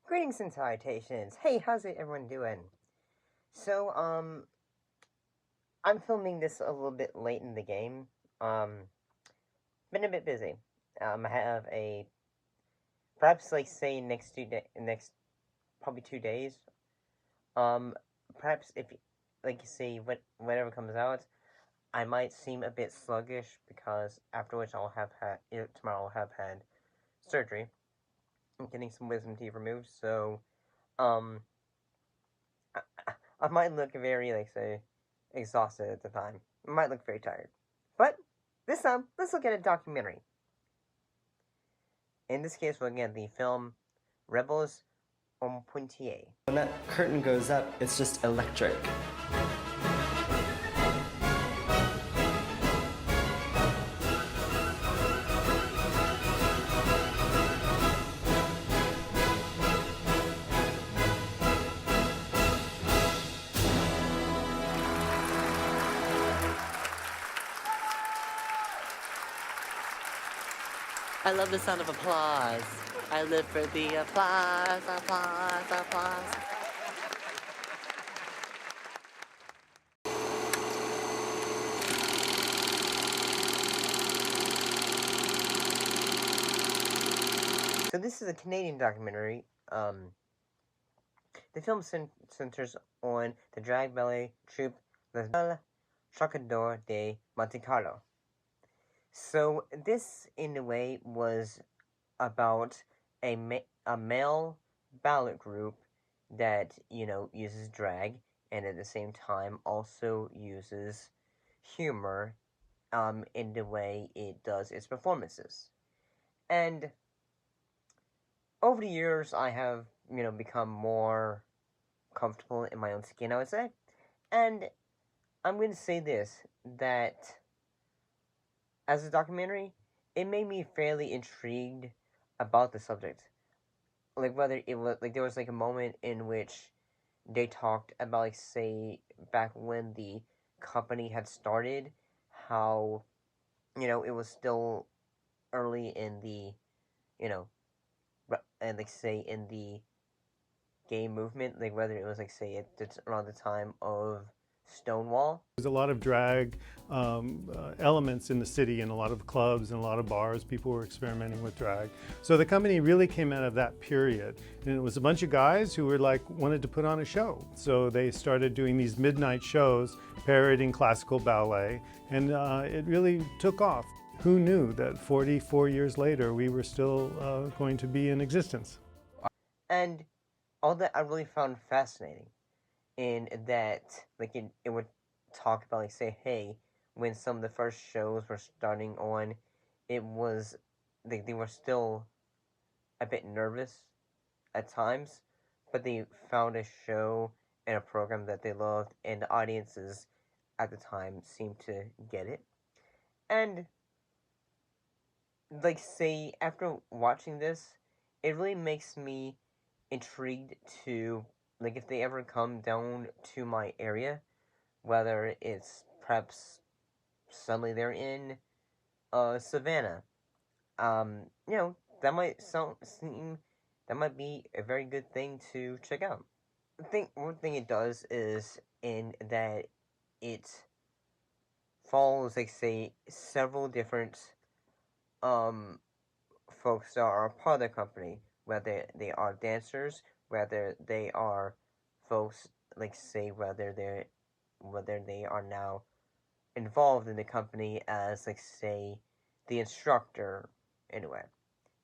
Greetings and salutations. Hey, how's everyone doing? So, I'm filming this a little bit late in the game. Been a bit busy. I have perhaps like say next probably 2 days. Perhaps if like say whatever comes out, I might seem a bit sluggish because after which tomorrow I'll have had surgery. I'm getting some wisdom teeth removed, so um. I might look very, say, exhausted at the time. I might look very tired. But, this time, let's look at a documentary. In this case, we're looking at the film Rebels on Pointe. When that curtain goes up, it's just electric. I love the sound of applause. I live for the applause, applause, applause. So this is a Canadian documentary. The film centers on the drag ballet troupe the Trockadero de Monte Carlo. So this, in a way, was about a male ballet group that, uses drag and at the same time also uses humor in the way it does its performances. And over the years, I have, become more comfortable in my own skin, I would say. And I'm going to say this, that as a documentary, it made me fairly intrigued about the subject. Like, whether it was, there was, a moment in which they talked about, say, back when the company had started, how, it was still early in the, and, say, in the gay movement, whether it was, say, around the time of Stonewall. There's a lot of drag elements in the city, and a lot of clubs and a lot of bars. People were experimenting with drag. So the company really came out of that period. And it was a bunch of guys who were wanted to put on a show. So they started doing these midnight shows, parodying classical ballet, and it really took off. Who knew that 44 years later we were still going to be in existence? And all that I really found fascinating in that, it would talk about, say, hey, when some of the first shows were starting on, it was, they were still a bit nervous at times, but they found a show and a program that they loved, and the audiences at the time seemed to get it. And, say, after watching this, it really makes me intrigued to, if they ever come down to my area, whether it's perhaps suddenly they're in Savannah, that might that might be a very good thing to check out. One thing it does is in that it follows, say, several different folks that are part of the company, whether they are dancers, whether they are folks, say, whether they are now involved in the company as, say, the instructor, anyway.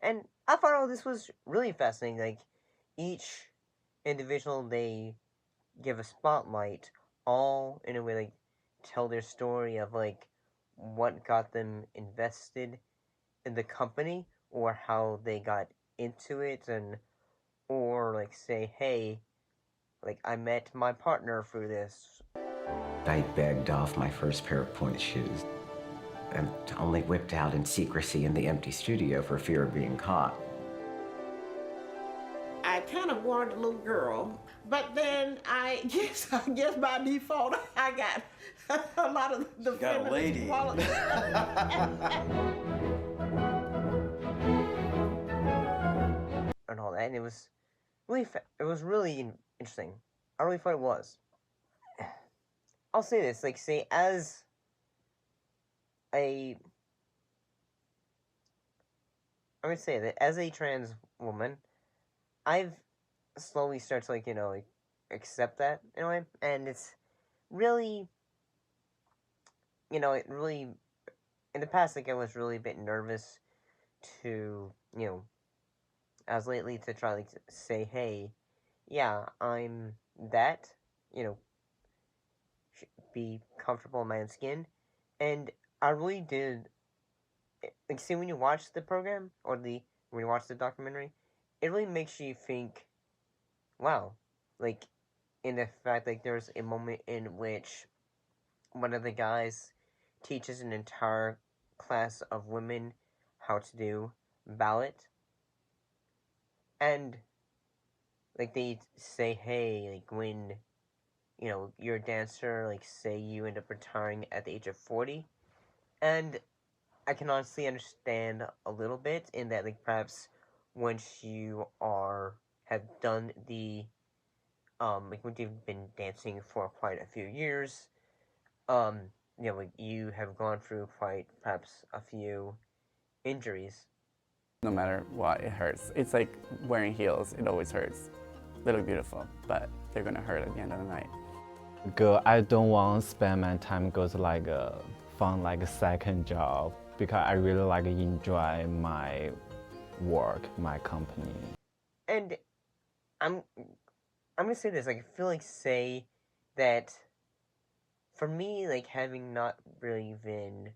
And I thought all this was really fascinating. Each individual, they give a spotlight, all in a way, tell their story of, what got them invested in the company, or how they got into it, or, say, hey, I met my partner through this. I begged off my first pair of Pointe shoes and only whipped out in secrecy in the empty studio for fear of being caught. I kind of warned the little girl But then I guess by default I got a lot of the got a feminine lady. qualities. And all that, and it was really interesting. I really thought it was. I'll say this, like, say, as a, I'm gonna say that as a trans woman, I've slowly started to, like, like, accept that in a way, and it's really, it really, in the past, like, I was really a bit nervous to, as lately to try, like, to say, hey, yeah, I'm that, you know, be comfortable in my own skin, and I really did, like, see, when you watch the program, or when you watch the documentary, it really makes you think, wow, like, in the fact, like, there's a moment in which one of the guys teaches an entire class of women how to do ballet, and, like, they say, hey, like, when, you're a dancer, like, say you end up retiring at the age of 40, and I can honestly understand a little bit in that, like, perhaps once you have done the, like, once you've been dancing for quite a few years, um, like, you have gone through quite, perhaps, a few injuries. No matter what, it hurts. It's like wearing heels, it always hurts. They look beautiful, but they're gonna hurt at the end of the night. Girl, I don't want to spend my time go to like find like a second job because I really like enjoy my work, my company. And I'm gonna say this, like, I feel like, say that for me, like, having not really been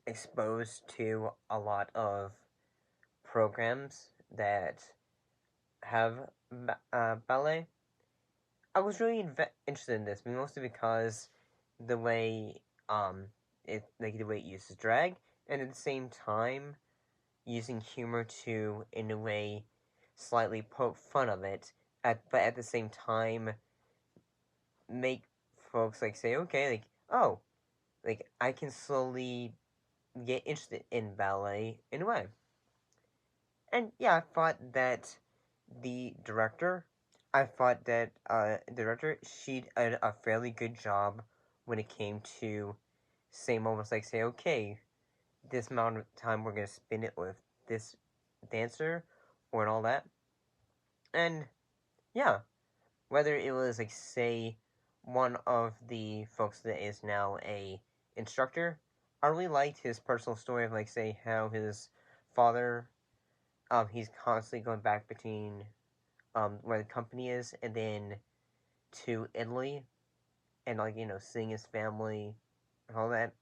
exposed to a lot of programs that have ballet, I was really interested in this, mostly because the way the way it uses drag, and at the same time using humor to, in a way, slightly poke fun of it, but at the same time make folks, like, say, okay, like, oh, like, I can slowly get interested in ballet in a way. And yeah, I thought that the director, she did a fairly good job when it came to say moments like, say, okay, this amount of time we're gonna spend it with this dancer, or and all that. And yeah, whether it was, like, say, one of the folks that is now a instructor, I really liked his personal story of, like, say, how his father, he's constantly going back between where the company is and then to Italy, and, like, seeing his family and all that.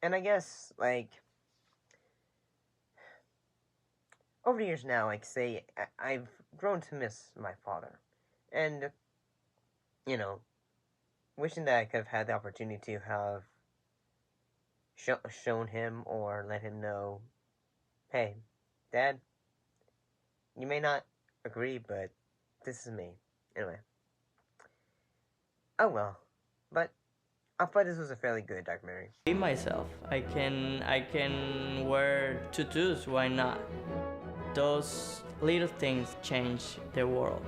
And I guess, like, over the years now, like, say, I've grown to miss my father, and, you know wishing that I could have had the opportunity to have shown him or let him know, hey, Dad, you may not agree, but this is me. Anyway. Oh well. But I thought this was a fairly good documentary. Be myself. I can wear tutus, why not? Those little things change the world.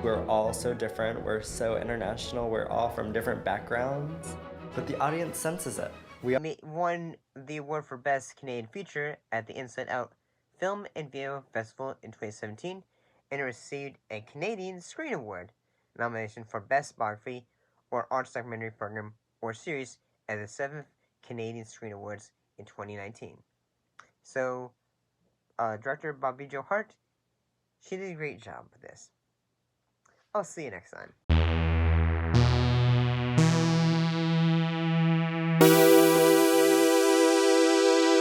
We're all so different, we're so international, we're all from different backgrounds, but the audience senses it. We won the award for Best Canadian Feature at the Inside Out Film and Video Festival in 2017, and it received a Canadian Screen Award nomination for Best Biography or Arts Documentary Program or Series at the 7th Canadian Screen Awards in 2019. So, director Bobby Jo Hart, she did a great job with this. I'll see you next time.